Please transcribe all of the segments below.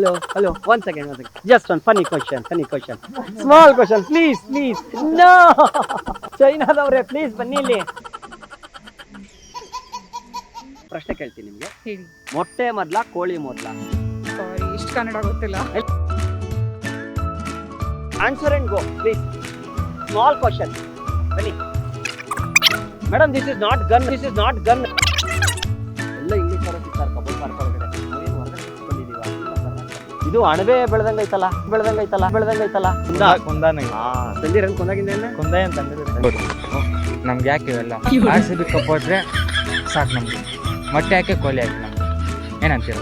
hello. One second. Just one funny question. Small question, please. No. ಚೈನಾದವ್ರೆ, please ಬನ್ನಿ ಇಲ್ಲಿ. ಪ್ರಶ್ನೆ ಕೇಳ್ತೀನಿ ನಿಮ್ಗೆ. ಹೇಳಿ. ಮೊಟ್ಟೆ ಮೊದ್ಲ, ಕೋಳಿ ಮೊದ್ಲ? ಸಾರಿ, ಇಷ್ಟು ಕನ್ನಡ ಗೊತ್ತಿಲ್ಲ. Answer and go, please. Small question. ಬನ್ನಿ. Madam, this is not gun. ಎಲ್ಲ ಇಂಗ್ಲಿಷ್ ಅವ್ರು ಸಿಗ್ತಾರೆ ಕಬ್ಬಲ್ ಪಾರ್ಕ್ ಒಳಗಡೆ. ನಾವೇನು ಹೊರಗಡೆ ಬಂದಿದ್ದೀವ? ಇದು ಅಣಬೆ ಬೆಳೆದಂಗೈತಲ್ಲ. ತಂದಿರನ್ ಕೊಂದಾಗಿಂದ ಕೊಂದಾಯ ಅಂತ ನಮ್ಗೆ ಯಾಕೆ ಇವೆಲ್ಲ RCB ಕಪ್ ಹೊಟ್ರೆ ಸಾಕು ನಮ್ಗೆ. ಮೊಟ್ಟೆ ಹಾಕಿ ಕೋಲಿ ಹಾಕಿ ನಮ್ಗೆ ಏನಂತೀರ?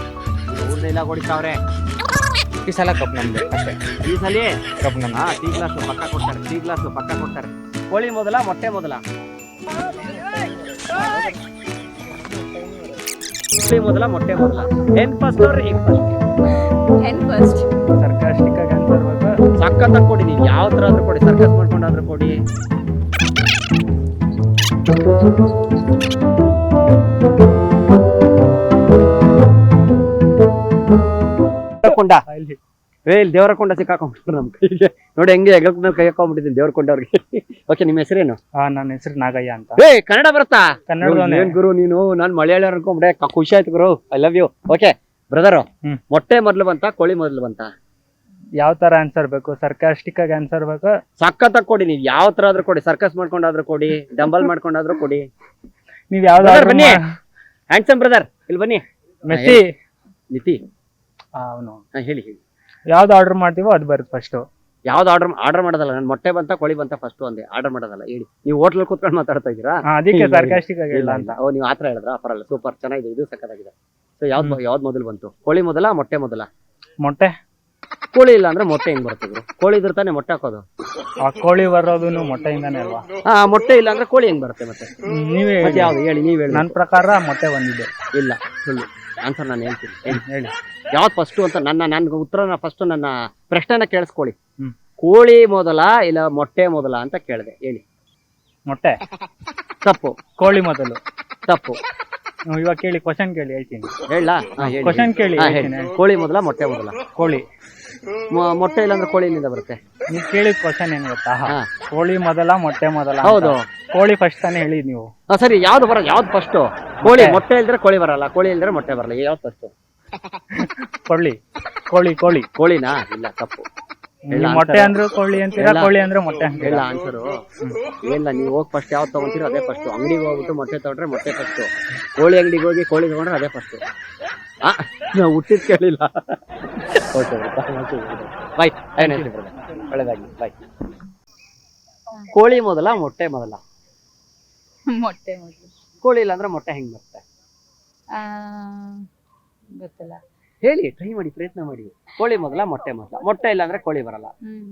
ಊರ್ನೆಲ್ಲ ಹೊಡಿತಾವ್ರೆ. ಈ ಸಲ ಕಪ್ ನಮ್ದು ಅಷ್ಟೇ. ಈ ಸಲ ಕಪ್ ನಮ್ದು. ಟೀ ಗ್ಲಾಸ್ ಪಕ್ಕ ಕೊಡ್ತಾರೆ. ಕೋಳಿ ಮೊದಲ, ಮೊಟ್ಟೆ ಮೊದಲ? ಕೋಳಿ ಮೊದಲ, ಮೊಟ್ಟೆ ಮೊದಲ? ಹೆನ್ ಫಸ್ಟ್ ಅವ್ರ ಎಗ್ ಫಸ್ಟ್? ಹೆನ್ ಫಸ್ಟ್. ಸರ್ಕಾಸ್ಟಿಕ್ ಆಗಿ ಅನ್ಸರ್ಬೇಕು. ಸಕ್ಕತ್ತಾಗಿ ಕೊಡಿ, ನೀವು ಯಾವ ಥರ ಆದ್ರೂ ಕೊಡಿ, ಸರ್ಕಸ್ ಮಾಡ್ಕೊಂಡಾದ್ರೂ ಕೊಡಿ. ಕೊಂಡ ಇಲ್ಲಿ ದೇವರ ಕೊಂಡ ಸಿಕ್ಕಾಕೊಂಡ್ಬಿಟ್ರು ನಮ್ ಕೈಗೆ. ನೋಡಿ ಹೆಂಗೆ ಹೆಗಲ್ ಕೈ ಹಾಕೊಂಡ್ಬಿಟ್ಟಿದ್ದೀನಿ ದೇವರ ಕೊಂಡವ್ರಿಗೆ. ಓಕೆ, ನಿಮ್ಮ ಹೆಸರೇನು? ನನ್ನ ಹೆಸರು ನಾಗಯ್ಯ ಅಂತ. ಕನ್ನಡ ಬರುತ್ತಾ? ಏನ್ ಗುರು ನೀನು? ನಾನ್ ಮಲಯಾಳಿ ಅನ್ಕೊಂಡ್ಬಿಡೆ. ಖುಷಿ ಆಯ್ತು ಗುರು, I love you. Okay brother, ಮೊಟ್ಟೆ ಮೊದ್ಲು ಬಂತ, ಕೋಳಿ ಮೊದ್ಲು ಬಂತ? ಯಾವ ತರ ಆನ್ಸರ್ ಬೇಕು? ಸರ್ಕಾಸ್ಟಿಕ್ ಆಗಿ ಆನ್ಸರ್ ಬೇಕು. ಸಕ್ಕತ್ತಾಗಿ ಕೊಡಿ, ನೀವು ಯಾವ ತರ ಆದ್ರೂ ಕೊಡಿ, ಸರ್ಕಸ್ ಮಾಡ್ಕೊಂಡಾದ್ರೂ ಕೊಡಿ, ಡಂಬಲ್ ಮಾಡ್ಕೊಂಡಾದ್ರೂ ಕೊಡಿ. ನೀವ್ ಯಾವ್ದಾದ್ರು ಬನ್ನಿ. ಹ್ಯಾಂಡ್ಸಮ್ ಬ್ರದರ್, ಇಲ್ಲಿ ಬನ್ನಿ. ಮೆಸ್ಸಿ ನಿತಿ ಅವನು ಹೇಳಿ. ಯಾವ್ದು ಆರ್ಡರ್ ಮಾಡ್ತೀವೋ ಅದು ಬರುತ್ತೆ ಫಸ್ಟ್. ಯಾವ್ದು ಆರ್ಡರ್ ಮಾಡೋದಲ್ಲ, ನಾನು ಮೊಟ್ಟೆ ಬಂತ ಕೋಳಿ ಬಂತ ಫಸ್ಟ್ ಅಂದೆ, ಆರ್ಡರ್ ಮಾಡೋದಲ್ಲ. ಹೇಳಿ, ನೀವು ಹೋಟ್ಲಲ್ಲಿ ಕೂತ್ಕೊಂಡು ಮಾತಾಡ್ತಾ ಇದ್ದೀರಾ? ಅದಕ್ಕೆ ಸರ್ಕಾಸ್ಟಿಕ್ ಆಗಿ ಇಲ್ಲ ಅಂತ. ನೀವು ಆತರ ಹೇಳಿದ್ರ? ಪರಲ್ಲ, ಸೂಪರ್, ಚೆನ್ನಾಗಿದೆ, ಇದು ಸಕ್ಕತ್ತಾಗಿದೆ. ಸೊ ಯಾವ್ದು ಮೊದಲು ಬಂತು? ಕೋಳಿ ಮೊದಲ, ಮೊಟ್ಟೆ ಮೊದಲ? ಮೊಟ್ಟೆ. ಕೋಳಿ ಇಲ್ಲ ಅಂದ್ರೆ ಮೊಟ್ಟೆ ಹೆಂಗ್ ಬರುತ್ತೆ? ಕೋಳಿ ಇದ್ರ ತಾನೇ ಮೊಟ್ಟೆ ಹಾಕೋದು. ಕೋಳಿ ಬರೋದು ಮೊಟ್ಟೆಯಿಂದಾನೆ ಅಲ್ವಾ? ಮೊಟ್ಟೆ ಇಲ್ಲ ಅಂದ್ರೆ ಕೋಳಿ ಹೆಂಗ್ ಬರುತ್ತೆ ಮತ್ತೆ? ನೀವೇ ಯಾವ್ದು ಹೇಳಿ, ನೀವ್ ಹೇಳಿ. ನನ್ನ ಪ್ರಕಾರ ಮೊಟ್ಟೆ ಬಂದಿದೆ. ಇಲ್ಲ, ಸುಳ್ಳು. ಆನ್ಸರ್ ನಾನು ಹೇಳ್ತೀನಿ, ಹೇಳಿ. ಯಾವ್ದು ಫಸ್ಟ್ ಅಂತ ನನ್ನ ಉತ್ತರನ ಫಸ್ಟ್ ನನ್ನ ಪ್ರಶ್ನೆನ ಕೇಳಿಸ್ಕೊಳ್ಳಿ. ಕೋಳಿ ಮೊದಲ ಇಲ್ಲ ಮೊಟ್ಟೆ ಮೊದಲ ಅಂತ ಕೇಳಿದೆ, ಹೇಳಿ. ಮೊಟ್ಟೆ. ತಪ್ಪು. ಕೋಳಿ ಮೊದಲು. ತಪ್ಪು. ಇವಾಗ ಕೇಳಿ, ಕ್ವಶನ್ ಕೇಳಿ ಹೇಳ್ತೀನಿ. ಹೇಳ? ಕ್ವಶನ್ ಕೇಳಿ. ಕೋಳಿ ಮೊದಲ, ಮೊಟ್ಟೆ ಮೊದಲ? ಕೋಳಿ. ಮೊಟ್ಟೆ ಇಲ್ಲ ಅಂದ್ರೆ ಕೋಳಿ ಇಲ್ಲಿಂದ ಬರುತ್ತೆ? ನೀವ್ ಕೇಳಿದ ಕ್ವಶನ್ ಏನ್ ಗೊತ್ತಾ? ಕೋಳಿ ಮೊದಲ, ಮೊಟ್ಟೆ ಮೊದಲ? ಹೌದು. ಕೋಳಿ ಫಸ್ಟ್ ತಾನೇ ಹೇಳಿದ್ ನೀವು. ಸರಿ, ಯಾವ್ದು ಬರೋದು? ಯಾವ್ದು ಫಸ್ಟ್? ಕೋಳಿ. ಮೊಟ್ಟೆ ಇಲ್ದ್ರೆ ಕೋಳಿ ಬರಲ್ಲ, ಕೋಳಿ ಇಲ್ದ್ರೆ ಮೊಟ್ಟೆ ಬರಲ್ಲ. ಯಾವ್ದು ಫಸ್ಟ್? ಕೋಳಿನಾ? ಇಲ್ಲ, ತಪ್ಪು. ಮೊಟ್ಟೆ ಅಂದ್ರು ಕೋಳಿ ಅಂತೀರಾ, ಕೋಳಿ ಅಂದ್ರೆ ಮೊಟ್ಟೆ ಅಂತ? ಇಲ್ಲ, ಆನ್ಸರು ಇಲ್ಲ. ನೀವು ಹೋಗಿ ಫಸ್ಟ್ ಯಾವ್ದು ತಗೊಂತೀರೋ ಅದೇ ಫಸ್ಟ್. ಅಂಗಡಿಗೆ ಹೋಗ್ಬಿಟ್ಟು ಮೊಟ್ಟೆ ತಗೊಂಡ್ರೆ ಮೊಟ್ಟೆ ಫಸ್ಟ್. ಕೋಳಿ ಅಂಗಡಿಗೆ ಹೋಗಿ ಕೋಳಿ ತಗೊಂಡ್ರೆ ಅದೇ ಫಸ್ಟ್. ನಾವು ಹುಟ್ಟಿದ್ ಕೇಳಿಲ್ಲ. ಬಾಯ್, ಒಳ್ಳೇದಾಗ್ಲಿ, ಬಾಯ್. ಕೋಳಿ ಮೊದಲ, ಮೊಟ್ಟೆ ಮೊದಲ? ಮೊಟ್ಟೆ ಮೊದಲು. ಕೋಳಿ ಇಲ್ಲ ಅಂದ್ರೆ ಮೊಟ್ಟೆ ಹೆಂಗ್ ಬರುತ್ತೆ? ಗೊತ್ತಿಲ್ಲ. ಹೇಳಿ, ಟ್ರೈ ಮಾಡಿ, ಪ್ರಯತ್ನ ಮಾಡಿ. ಕೋಳಿ ಮೊದಲ, ಮೊಟ್ಟೆ ಮೊದಲ? ಮೊಟ್ಟೆ ಇಲ್ಲ ಅಂದ್ರೆ ಕೋಳಿ ಬರಲ್ಲ,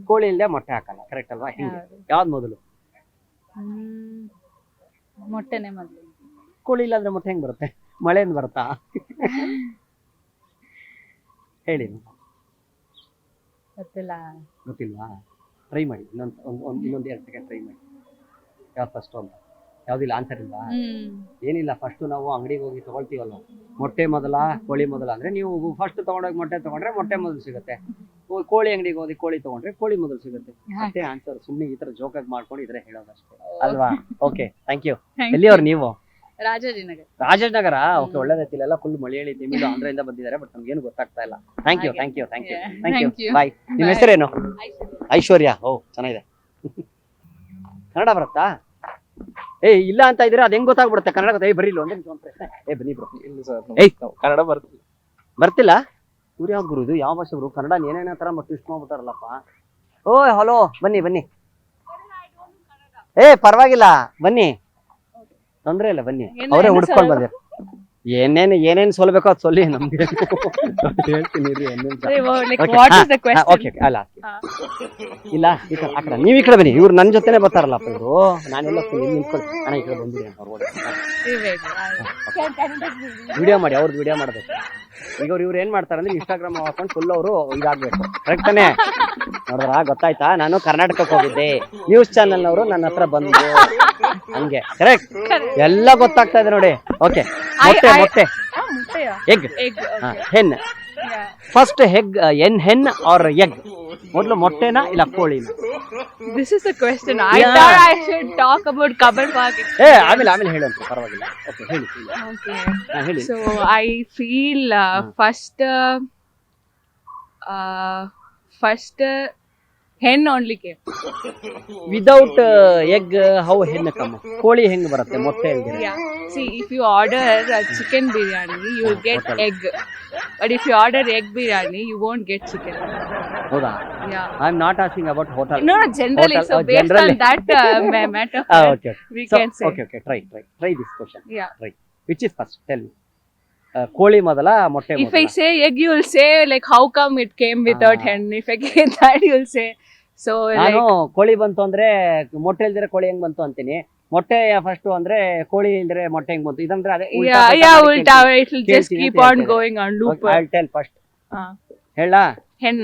ಕೋಳಿ ಇಲ್ಲದೆ ಮೊಟ್ಟೆ ಹಾಕಲ್ಲ. ಕರೆಕ್ಟ್ ಅಲ್ವಾ? ಹಿಂಗೆ ಯಾವ್ದು ಮೊದಲು? ಮೊಟ್ಟೆನೆ ಮೊದಲು. ಕೋಳಿ ಇಲ್ಲ ಅಂದ್ರೆ ಮೊಟ್ಟೆ ಹೆಂಗ್ ಬರುತ್ತೆ? ಮಳೆಯಿಂದ ಬರುತ್ತಾ? ಹೇಳಿ. ಗೊತ್ತಿಲ್ವಾ? ಟ್ರೈ ಮಾಡಿ, ಇನ್ನೊಂದು 2 ಸೆಕೆಂಡ್ ಟ್ರೈ ಮಾಡಿ. ಯಾವ್ದು ಫಸ್ಟ್ ಅಂತ? ಯಾವ್ದಿಲ್ಲ, ಆನ್ಸರ್ ಇಲ್ವಾ? ಏನಿಲ್ಲ, ಫಸ್ಟ್ ನಾವು ಅಂಗಡಿಗೆ ಹೋಗಿ ತಗೊಳ್ತೀವಲ್ಲ, ಮೊಟ್ಟೆ ಮೊದಲ, ಕೋಳಿ ಮೊದಲ ಅಂದ್ರೆ ನೀವು ಫಸ್ಟ್ ತಗೊಂಡೋಗಿ ಮೊಟ್ಟೆ ತಗೊಂಡ್ರೆ ಮೊಟ್ಟೆ ಮೊದಲು ಸಿಗುತ್ತೆ. ಕೋಳಿ ಅಂಗಡಿಗೆ ಹೋಗಿ ಕೋಳಿ ತಗೊಂಡ್ರೆ ಕೋಳಿ ಮೊದಲು ಸಿಗುತ್ತೆ. ಅಷ್ಟೇ ಆನ್ಸರ್. ಸುಮ್ಮನೆ ಈ ತರ ಜೋಕಾಗಿ ಮಾಡ್ಕೊಂಡು ಇದ್ರೆ ಹೇಳೋದಷ್ಟೇ ಅಲ್ವಾ? Okay, thank you. ಎಲ್ಲಿಯವ್ರು ನೀವು? ರಾಜಾಜಿನಗರ. ಓಕೆ, ಒಳ್ಳೇದೈತಿ. ಇಲ್ಲೆಲ್ಲ ಫುಲ್ ಮಲಯಾಳಿ, ತಮಿಳು, ಆಂಧ್ರದಿಂದ ಬಂದಿದ್ದಾರೆ, ಬಟ್ ನಮ್ಗೇನು ಗೊತ್ತಾಗ್ತಾ ಇಲ್ಲ. Thank you. ನಿಮ್ಮ ಹೆಸರೇನು? ಐಶ್ವರ್ಯ. ಓ, ಚೆನ್ನಾಗಿದೆ. ಕನ್ನಡ ಬರುತ್ತಾ? ಇಲ್ಲ ಅಂತ ಇದ್ರೆ ಅದ್ ಹೆಂಗ್ ಗೊತ್ತಾಗ್ಬಿಡುತ್ತೆ? ಕನ್ನಡ ಗೊತ್ತ? ಬರೀ ಇಲ್ಲ, ಒಂದೇ ಬನ್ನಿ ಬ್ರೋ. ಕನ್ನಡ ಬರ್ತಿಲ್ಲ? ಇವ್ರು ಯಾವ ಗುರು? ಇದು ಯಾವ ಭಾಷೆ ಗುರು? ಕನ್ನಡ ಏನೇನ ತರ ಟ್ವಿಸ್ಟ್ ಮಾಡ್ಬಿಟ್ಟಾರಲ್ಲಪ್ಪ. ಓ, ಹಲೋ, ಬನ್ನಿ. ಪರವಾಗಿಲ್ಲ, ಬನ್ನಿ, ತೊಂದ್ರೆ ಇಲ್ಲ, ಬನ್ನಿ. ಅವರೇ ಹುಡ್ಕೊಂಡ್ ಬಂದಿರ. ಏನೇನ್ ಸೋಲ್ಬೇಕೋ ಅದ್ ಸೊಲ್ಲಿ, ನಮ್ಗೆ ಹೇಳ್ತೀನಿ. ಇಲ್ಲ, ಆ ಕಡೆ ನೀವ್ ಈ ಕಡೆ ಬನ್ನಿ. ಇವ್ರು ನನ್ ಜೊತೆನೆ ಬರ್ತಾರಲ್ಲಪ್ಪ ಇವ್ರು. ನಾನೆಲ್ಲ ನಿಂತ್ಕೊಳ್ಳಿ. ಅಣ್ಣ ಈ ಕಡೆ ಬಂದಿರಿ, ವಿಡಿಯೋ ಮಾಡಿ, ಅವ್ರದ್ದು ವಿಡಿಯೋ ಮಾಡ್ಬೇಕು. ಈಗ ಇವ್ರು ಏನ್ ಮಾಡ್ತಾರೆ ಅಂದ್ರೆ ಇನ್ಸ್ಟಾಗ್ರಾಮ್ ಹಾಕೊಂಡು ಫುಲ್ ಅವರು ಇದಾಗ್ಬೇಕು. ಕರೆಕ್ಟ್ ತಾನೆ? ನೋಡಿದ್ರ, ಗೊತ್ತಾಯ್ತಾ? ನಾನು ಕರ್ನಾಟಕಕ್ಕೆ ಹೋಗಿದ್ದೆ, ನ್ಯೂಸ್ ಚಾನೆಲ್ ನವರು ನನ್ನ ಹತ್ರ ಬಂದ್ರು, ಹಂಗೆ. ಕರೆಕ್ಟ್, ಎಲ್ಲ ಗೊತ್ತಾಗ್ತಾ ಇದೆ ನೋಡಿ. ಓಕೆ, ಮೊಟ್ಟೆ, ಎಗ್, ಹೆನ್, ಫಸ್ಟ್ ಹೆನ್ ಆರ್ ಎಗ್? ಮೊದಲು ಮೊಟ್ಟೆನಾ ಇಲ್ಲ ಕೋಳಿನ? This is a question. I Yeah. thought I should talk about Kabir Park. ಆಮೇಲೆ ಹೇಳುವಂತ ಪರವಾಗಿಲ್ಲ. ಓಕೆ ಹೇಳಿ. Okay. ಹೇಳಿ. So I feel first hen only came. Without egg how hen come? ಕೋಳಿ ಹೆಂಗ್ ಬರುತ್ತೆ ಮೊಟ್ಟೆ ಇಲ್ದಿರ? Yeah. See, if you order a chicken biryani, you will get Hotel. egg. But if you order egg biryani, you won't get chicken. ಹೌದಾ? Yeah. I am not asking about hotel. No, generally. Hotel, So based generally. on that matter, okay we can say. Okay try this question. Yeah. Which is first? Tell me. ಕೋಳಿ ಮೊದಲ ಮೊಟ್ಟೆ If I say egg, you will say like how come it came without hen. If I get that, you will say so ನಾನು like ಕೋಳಿ ಬಂತು ಅಂದ್ರೆ ಮೊಟ್ಟೆ ಇಲ್ದಿರ ಕೋಳಿ ಹೆಂಗ್ ಬಂತು ಅಂತೀನಿ. ಮೊಟ್ಟೆ ಫಸ್ಟ್ ಅಂದ್ರೆ ಕೋಳಿ ಇಲ್ದಿರೆ ಮೊಟ್ಟೆ ಹೆಂಗ್ ಬಂತು ಇದಂದ್ರೆ ಅದೇ yeah, ulta. It will just ಕೇಳ್ತೀನಿ keep ಅಂತ on ಹೇಳ್ತಾರೆ. going on loop. I will tell first. Uh, ಹೇಳ? hen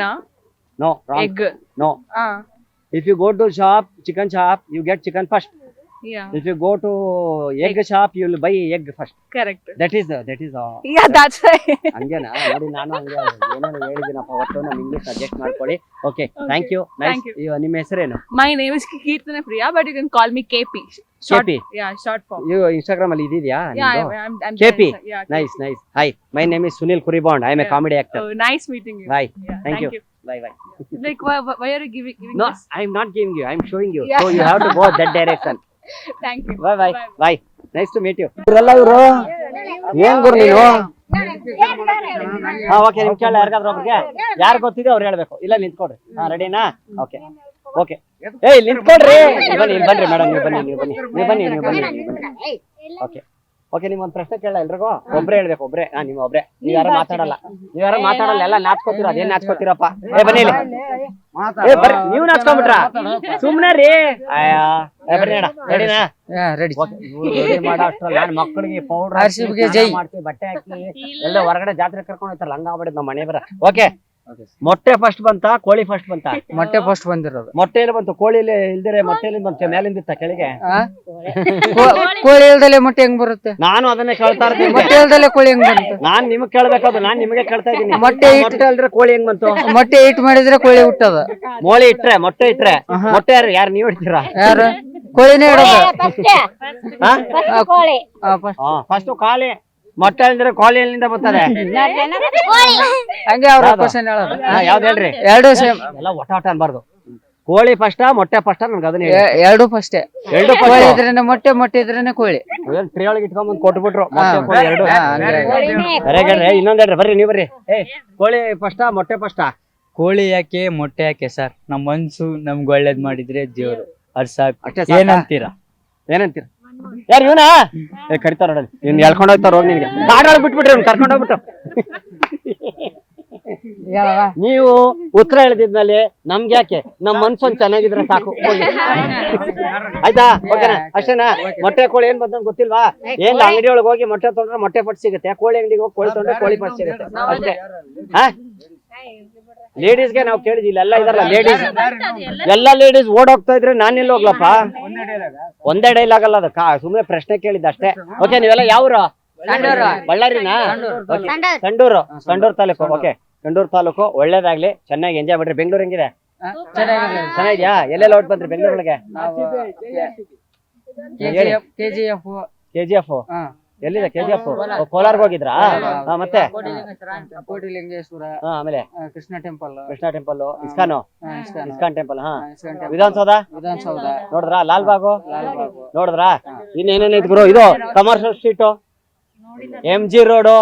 no wrong. egg. No. Uh, If you go to chicken shop, you get chicken first. yeah, If you go to egg shop, you will buy egg first. correct. That is Yeah, that's right. ಹಂಗೇನಾ? ನೋಡಿ ನಾನು ಹಂಗೆ ಏನೇನು ಹೇಳಿದ್ದೀನಪ್ಪ ಒಟ್ಟು ನಮ್ಮ English adjust ಮಾಡ್ಕೊಳ್ಳಿ. Okay, thank you. Nice. Thank you. ನಿಮ್ಮ ಹೆಸರೇನು? My name is Kirtana Priya, but you can call me KP. Short, KP? Yeah, short form. ನೀವು ಇನ್ಸ್ಟಾಗ್ರಾಮ್ ಅಲ್ಲಿ ಇದೆಯಾ? Yeah, I'm KP? Yeah, nice. Hi, my name is Sunil Kuribond. I am a comedy actor. Oh, nice meeting you. Bye. Yeah, Thank you. Bye. Like, why are you giving No, this? I am not giving you. I am showing you. Yeah. So you have to go that direction. Thank you. Bye. Nice to meet you. ಇವರೆಲ್ಲ ಇವರು ಏನ್ ಗುರು ನೀನು? ಹಾ, okay. ನಿಮ್ ಕೇಳ ಯಾರಿಗಾದ್ರೂ ಒಬ್ರಿಗೆ ಯಾರು ಗೊತ್ತಿದೆ ಅವ್ರು ಹೇಳ್ಬೇಕು. ಇಲ್ಲ ನಿಂತ್ಕೊಡ್ರಿ. ಹಾ, ರೆಡಿನಾ? ಓಕೆ. ಏಯ್ ನಿಂತ್ಕೊಡ್ರಿ. ಬನ್ನಿ ಮೇಡಮ್, ನೀವು ಬನ್ನಿ. ಓಕೆ, ನಿಮ್ಗೊಂದು ಪ್ರಶ್ನೆ ಕೇಳ ಎಲ್ರಿಗೂ. ಒಬ್ರೇ ಹೇಳ್ಬೇಕು. ಒಬ್ರೇ. ನೀವು ಒಬ್ರೇ. ನೀವ್ ಯಾರು ಮಾತಾಡಲ್ಲ. ಎಲ್ಲ ನಾಚ್ಕೋತೀರ. ಅದೇನ್ ನಾಚ್ಕೋತೀರಪ್ಪ? ಬನ್ನಿ ಇಲ್ಲಿ. ಬರ್ರಿ. ನೀವು ನಾಚ್ಕೊಂಡ್ಬಿಟ್ರ? ಸುಮ್ನೆ ರೀ. ಬರ್ರಿ ಅಣ್ಣ. ರೆಡಿನಾ? ರೆಡಿ. ರೆಡಿ ಮಾಡೋ ಅಷ್ಟ್ರಲ್ಲಿ ನಾನು ಮಕ್ಕಳಿಗೆ ಪೌಡರ್ RCB ಜೈ ಮಾಡ್ತೀವಿ, ಬಟ್ಟೆ ಹಾಕಿ ಎಲ್ಲ ಹೊರಗಡೆ ಜಾತ್ರೆ ಕರ್ಕೊಂಡು ಹೋಗ್ತಾರಲ್ಲ, ಹಂಗ ಆಗ್ಬಿಡಿದ್ ನಮ್ಮ ಮನೆ ಬರ. ಓಕೆ, ಮೊಟ್ಟೆ ಫಸ್ಟ್ ಬಂತ ಕೋಳಿ ಫಸ್ಟ್ ಬಂತ? ಮೊಟ್ಟೆ ಫಸ್ಟ್ ಬಂದಿರೋದು. ಮೊಟ್ಟೆ ಎಲ್ಲ ಬಂತು, ಕೋಳಿ ಇಲ್ದಿರೆ ಮೊಟ್ಟೆ ಬಂತು, ಮೇಲಿಂದ ಇತ್ತ ಕೆಳಗೆ? ಕೋಳಿ ಇಲ್ದಲೆ ಮೊಟ್ಟೆ ಹೆಂಗ್ ಬರುತ್ತೆ? ನಾನು ಅದನ್ನೇ ಕೇಳ್ತಾ ಇರ್ತೀನಿ. ಮೊಟ್ಟೆ ಇಲ್ದಲೆ ಕೋಳಿ ಹೆಂಗ್ ಬರುತ್ತೆ? ನಾನ್ ನಿಮಗ್ ಕೇಳ್ಬೇಕಾದ್ರು, ನಾನ್ ನಿಮಗೆ ಕೇಳ್ತಾ ಇದ್ದೀನಿ. ಮೊಟ್ಟೆ ಅಲ್ದ್ರೆ ಕೋಳಿ ಹೆಂಗ್ ಬಂತು? ಮೊಟ್ಟೆ ಇಟ್ ಮಾಡಿದ್ರೆ ಕೋಳಿ ಹುಟ್ಟದ. ಮೊಟ್ಟೆ ಇಟ್ರೆ ಮೊಟ್ಟೆ ಯಾರು ನೀವ್ ಇಡ್ತೀರಾ? ಯಾರು? ಕೋಳಿನೇ ಇಡೋದು. ಫಸ್ಟ್ ಖಾಲಿ ಮೊಟ್ಟೆ ಇಲ್ದಿರೆ ಕೋಳಿ ಎಲ್ಲಿಂದ ಬರ್ತದೆ? ಹಂಗೆ ಅವ್ರ ಕ್ವಶನ್ ಹೇಳೋದು. ಯಾವ್ದು ಹೇಳ್ರಿ? ಎರಡು ಸೇಮ್. ಎಲ್ಲ ಒಟ ಅನ್ಬಾರ್ದು. ಕೋಳಿ ಫಸ್ಟ್ ಮೊಟ್ಟೆ ಫಸ್ಟ್ ನನ್ಗೆ ಅದನ್ನ ಹೇಳಿ. ಎರಡು ಫಸ್ಟೇ. ಎರಡು ಕೋಳಿ ಇದ್ರೇನೆ ಮೊಟ್ಟೆ ಇದ್ರೇನೆ ಕೋಳಿ. ಟ್ರೇ ಒಳಗೆ ಇಟ್ಕೊಂಡ್ಬಂದು ಕೊಟ್ಬಿಟ್ರು ಎರಡು. ಇನ್ನೊಂದ್ ಹೇಳ್ರಿ. ಬರ್ರಿ ನೀವು ಬರ್ರಿ. ಕೋಳಿ ಫಸ್ಟ್ ಮೊಟ್ಟೆ ಫಸ್ಟ್? ಕೋಳಿ ಯಾಕೆ ಮೊಟ್ಟೆ ಯಾಕೆ ಸರ್? ನಮ್ ಮನ್ಸು ನಮ್ಗೆ ಒಳ್ಳೇದ್ ಮಾಡಿದ್ರೆ ದೇವ್ರು ಅದ್ ಸಾಕು. ಅಷ್ಟೇ. ಏನಂತೀರಾ? ಯಾರು ಇವನಾ? ಕಡಿತಾರ ನೋಡಲ್ಲಿ. ಇನ್ ಎಳ್ಕೊಂಡ್ ಹೋಗ್ತಾರ. ಹೋಗಿ ನಿನ್ಗೆ ಕಾಡೊಳಗೆ ಬಿಟ್ಬಿಟ್ರಿ, ಇವ್ನು ಕರ್ಕೊಂಡ್ ಹೋಗ್ಬಿಟ್ಟು. ನೀವು ಉತ್ತರ ಹೇಳಿದ್ಮೇಲೆ ನಮ್ಗೆ ಯಾಕೆ, ನಮ್ ಮನ್ಸೊಂದ್ ಚೆನ್ನಾಗಿದ್ರೆ ಸಾಕು. ಆಯ್ತಾ? ಓಕೆನಾ? ಅಷ್ಟೇನಾ? ಮೊಟ್ಟೆ ಕೋಳಿ ಏನ್ ಬಂತ ಗೊತ್ತಿಲ್ವಾ? ಏನ್ ಅಂಗಡಿ ಒಳಗೆ ಹೋಗಿ ಮೊಟ್ಟೆ ತೊಗೊಂಡ್ರೆ ಮೊಟ್ಟೆ ಪಟ್ಟು ಸಿಗುತ್ತೆ, ಕೋಳಿ ಅಂಗಡಿಗೆ ಹೋಗಿ ಕೋಳಿ ತೊಗೊಂಡ್ರೆ ಕೋಳಿ ಪಟ್ಟು ಸಿಗುತ್ತೆ. ಅಷ್ಟೇ. ಲೇಡೀಸ್ಗೆ ನಾವು ಕೇಳಿದಿಲ್ಲ, ಎಲ್ಲ ಇದಾರಲ್ಲ ಲೇಡೀಸ್, ಎಲ್ಲ ಲೇಡೀಸ್ ಓಡೋಗ್ತಾ ಇದ್ರೆ ನಾನೆಲ್ಲ ಹೋಗ್ಲಪ್ಪ? ಒಂದೇ ಡೈಲಾಗ್ ಅಲ್ಲ ಅದು, ಸುಮ್ಮನೆ ಪ್ರಶ್ನೆ ಕೇಳಿದ್ದ ಅಷ್ಟೇ. ಓಕೆ, ನೀವೆಲ್ಲ ಯಾವ್ರು? ಬಳ್ಳಾರಿನಾ? ಸಂಡೂರು ತಾಲೂಕು. ಓಕೆ, ಸಂಡೂರು ತಾಲೂಕು. ಒಳ್ಳೇದಾಗ್ಲಿ, ಚೆನ್ನಾಗಿ ಎಂಜಾಯ್ ಮಾಡ್ರಿ. ಬೆಂಗಳೂರು ಹೆಂಗಿದೆ? ಚೆನ್ನಾಗಿದ್ಯಾ? ಎಲ್ಲೆಲ್ಲ ಔಟ್ ಬಂದ್ರಿ ಬೆಂಗಳೂರೊಳಗೆ? KGF ಎಲ್ಲಿದೆ? KGF ಕೋಲಾರ್ಗೆ ಹೋಗಿದ್ರಾ? ಮತ್ತೆ ಕೋಟಿಲಿಂಗೇಶ್ವರ, ಆಮೇಲೆ Krishna temple, ISKCON temple, Vidhana Soudha ನೋಡಿದ್ರಾ? ಲಾಲ್ಬಾಗು ನೋಡಿದ್ರಾ? ಇನ್ನೇನೇನೈತ್ ಗುರು? ಇದು ಕಮರ್ಷಿಯಲ್ ಸ್ಟ್ರೀಟು, MG ರೋಡು,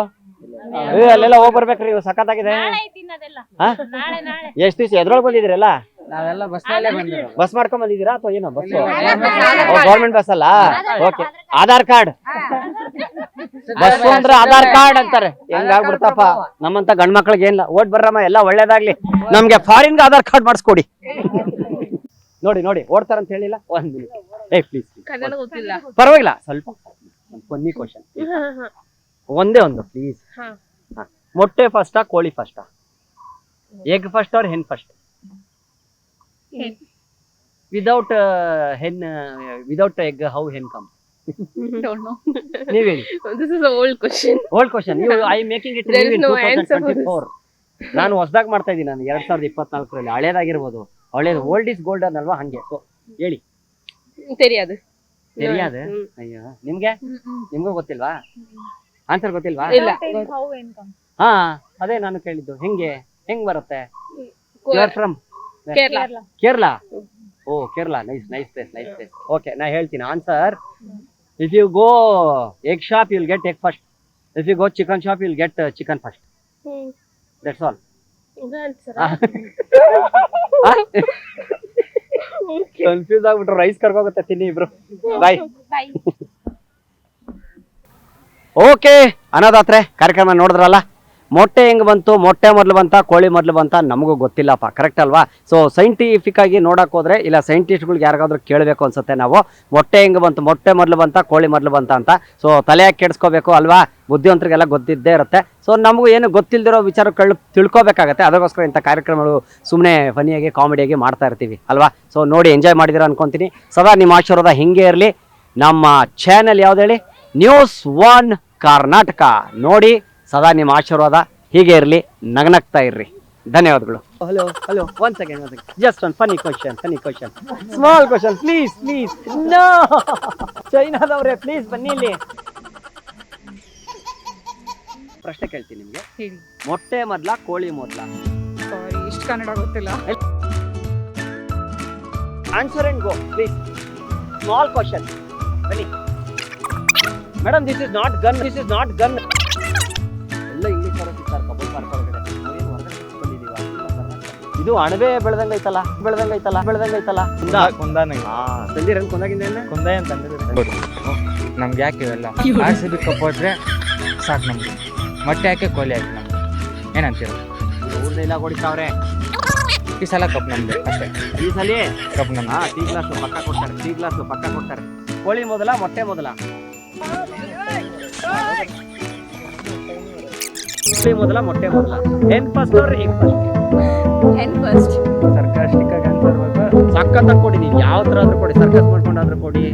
ಅಲ್ಲೆಲ್ಲ ಹೋಗಿ ಬರ್ಬೇಕ್ರಿ. ಇವು ಸಖತ್ತಾಗಿದೆ. ಎಷ್ಟು ದಿವಸ ಎದ್ರೊಳಗೆ ಬಂದಿದ್ರಲ್ಲ? ನಾವೆಲ್ಲ ಬಸ್ ಮಾಡ್ಕೊಂಡ್ ಬಂದಿದ್ದೀರಾ ಅಥವಾ ಏನೋ? ಬಸ್ ಗೌರ್ಮೆಂಟ್ ಬಸ್ ಅಲ್ಲ? ಓಕೆ. ಆಧಾರ್ ಕಾರ್ಡ್ ಬಸ್ ಅಂದ್ರೆ ಆಧಾರ್ ಕಾರ್ಡ್ ಅಂತಾರೆ. ಹೆಂಗಾಗ್ಬಿಡ್ತಪ್ಪ ನಮ್ಮಂತ ಗಂಡ್ ಮಕ್ಳಿಗೆ. ಏನಿಲ್ಲ, ಓಟ್ ಬರ್ರಮ್ಮ, ಎಲ್ಲ ಒಳ್ಳೇದಾಗ್ಲಿ. ನಮ್ಗೆ ಫಾರಿನ್ಗೆ ಆಧಾರ್ ಕಾರ್ಡ್ ಮಾಡಿಸ್ಕೊಡಿ. ನೋಡಿ ಓಡ್ತಾರಂತ ಹೇಳಿಲ್ಲ. ಒಂದ್ ಮಿನಿಟ್ ಪ್ಲೀಸ್. ಪರವಾಗಿಲ್ಲ, ಸ್ವಲ್ಪ ಫನ್ನಿ ಕ್ವಶನ್. ಒಂದೇ ಒಂದು ಪ್ಲೀಸ್. ಮೊಟ್ಟೆ ಫಸ್ಟಾ ಕೋಳಿ ಫಸ್ಟಾ? Egg first or hen first? Without hen, without egg, how hen come? Don't know. ನೀವ್ ಹೇಳಿ. This is an old question. Old question. I am making it There new is in no answer for 2024. ನಾನು ಹೊಸದಾಗಿ ಮಾಡ್ತಾ ಇದ್ದೀನಿ. ನಾನು 2024ರಲ್ಲಿ ಹಳೇದಾಗಿರ್ಬೋದು. ಹಳೇದು old is golden ಅಲ್ವಾ, ಹಂಗೆ. ಸೊ ಹೇಳಿ. ತೆರಿயாது. ಅಯ್ಯೋ, ನಿಮ್ಗೂ ಗೊತ್ತಿಲ್ವಾ? ಆನ್ಸರ್ ಗೊತ್ತಿಲ್ವಾ? ಇಲ್ಲ. ಹಾ, ಅದೇ ನಾನು ಕೇಳಿದ್ದು. ಹೆಂಗ್ ಬರುತ್ತೆ? From Kerala. Oh, Kerala. Nice place. Okay, ನಾ ಹೇಳ್ತೀನಿ answer. If you go egg shop, you will get egg first. If you go chicken shop, you will get chicken first. That's all. Confuse ಆಗ್ಬಿಟ್ರು. ರೈಸ್ ಕರ್ಕೋಗುತ್ತೆ, ತಿನ್ನಿ ಇಬ್ರು. ಬಾಯ್. ಓಕೆ, ಅನ್ನದಾತ್ರೆ ಕಾರ್ಯಕ್ರಮ ನೋಡಿದ್ರಲ್ಲ. ಮೊಟ್ಟೆ ಹೆಂಗ್ ಬಂತು, ಮೊಟ್ಟೆ ಮೊದಲು ಬಂತ, ಕೋಳಿ ಮೊದಲು ಬಂತ, ನಮಗೂ ಗೊತ್ತಿಲ್ಲಪ್ಪ. ಕರೆಕ್ಟ್ ಅಲ್ವಾ? ಸೊ ಸೈಂಟಿಫಿಕ್ ಆಗಿ ನೋಡಕ್ ಹೋದ್ರೆ, ಇಲ್ಲ ಸೈಂಟಿಸ್ಟ್ಗಳಿಗೆ ಯಾರಿಗಾದ್ರೂ ಕೇಳಬೇಕು ಅನ್ಸುತ್ತೆ ನಾವು. ಮೊಟ್ಟೆ ಹೆಂಗ್ ಬಂತು, ಮೊಟ್ಟೆ ಮೊದಲು ಬಂತ, ಕೋಳಿ ಮೊದಲು ಬಂತ ಅಂತ. ಸೊ ತಲೆಯಾಗಿ ಕೆಡಿಸ್ಕೋಬೇಕು ಅಲ್ವಾ? ಬುದ್ಧಿವಂತರಿಗೆಲ್ಲ ಗೊತ್ತಿದ್ದೇ ಇರುತ್ತೆ. ಸೊ ನಮಗೂ ಏನು ಗೊತ್ತಿಲ್ದಿರೋ ವಿಚಾರಗಳು ತಿಳ್ಕೊಬೇಕಾಗತ್ತೆ. ಅದಕ್ಕೋಸ್ಕರ ಇಂಥ ಕಾರ್ಯಕ್ರಮಗಳು ಸುಮ್ಮನೆ ಫನಿಯಾಗಿ ಕಾಮಿಡಿಯಾಗಿ ಮಾಡ್ತಾ ಇರ್ತೀವಿ ಅಲ್ವಾ? ಸೊ ನೋಡಿ ಎಂಜಾಯ್ ಮಾಡಿದಿರ ಅನ್ಕೊಂತೀನಿ. ಸದಾ ನಿಮ್ಮ ಆಶೀರ್ವಾದ ಹಿಂಗೆ ಇರಲಿ. ನಮ್ಮ ಚಾನೆಲ್ ಯಾವ್ದು ಹೇಳಿ? News1 ಕರ್ನಾಟಕ. ನೋಡಿ, ಸದಾ ನಿಮ್ಮ ಆಶೀರ್ವಾದ ಹೀಗೆ ಇರಲಿ. ನಗ್ನಗ್ತಾ ಇರ್ರಿ. ಧನ್ಯವಾದಗಳು. Hello, one second. Just one funny question. Small question, please. No, ಚೈನಾದವ್ರೆ, ಪ್ಲೀಸ್ ಬನ್ನಿ ಇಲ್ಲಿ. ಪ್ರಶ್ನೆ ಕೇಳ್ತೀನಿ ನಿಮ್ಗೆ. ಹೇಳಿ. ಮೊಟ್ಟೆ ಮೊದ್ಲ, ಕೋಳಿ ಮೊದ್ಲ? ಸಾರಿ, ಇಷ್ಟು ಕನ್ನಡ ಗೊತ್ತಿಲ್ಲ. Answer and go please. Small question. ಬನ್ನಿ madam. This is not gun. ಎಲ್ಲ ಇಂಗ್ಲಿಷ್ ಅವರು ಸಿಗ್ತಾರೆ ಕಬ್ಬಲ್ ಪಾರ್ಕ್ ಒಳಗಡೆ. ನಾವೇನು ಹೊರಗಡೆ ಬಂದಿದೀವ? ಇದು ಅಣಬೆ ಬೆಳೆದಂಗೈತಲ್ಲ. ತಂದಿರನ್ ಕುಂದಾಯ ಅಂತ ನಮ್ಗೆ ಯಾಕೆ ಇವೆಲ್ಲ? RCB ಕಪ್ ಹೊಡ್ರೆ ಸಾಕು ನಮ್ಗೆ. ಮೊಟ್ಟೆ ಹಾಕಿ ಕೋಲಿ ಹಾಕಿ ನಮ್ಗೆ. ಏನಂತೀರ? ಊರ್ದೆಲ್ಲ ಹೊಡಿತಾವ್ರೆ. ಈ ಸಲ ಕಪ್ ನಮ್ದು ಅಷ್ಟೇ. ಈ ಸಲ ಕಪ್ ನಮ್ದು. ಟೀ ಗ್ಲಾಸು ಪಕ್ಕ ಕೊಡ್ತಾರೆ. ಕೋಳಿ ಮೊದಲ, ಮೊಟ್ಟೆ ಮೊದಲ? ಕೋಳಿ ಮೊದಲ, ಮೊಟ್ಟೆ ಮೊದಲ? ಹೆನ್ ಫಸ್ಟ್ ಅವ್ರ ಎಗ್ ಫಸ್ಟ್? ಹೆನ್ ಫಸ್ಟ್. ಸರ್ಕಾಸ್ಟಿಕ್ ಆಗಿ ಆನ್ಸರ್ ಬೇಕು. ಸಖತ್ತಾಗಿ ಕೊಡಿ. ನೀವು ಯಾವ ಥರ ಆದ್ರೂ ಕೊಡಿ, ಸರ್ಕಸ್ ಮಾಡ್ಕೊಂಡಾದ್ರೂ ಕೊಡಿ.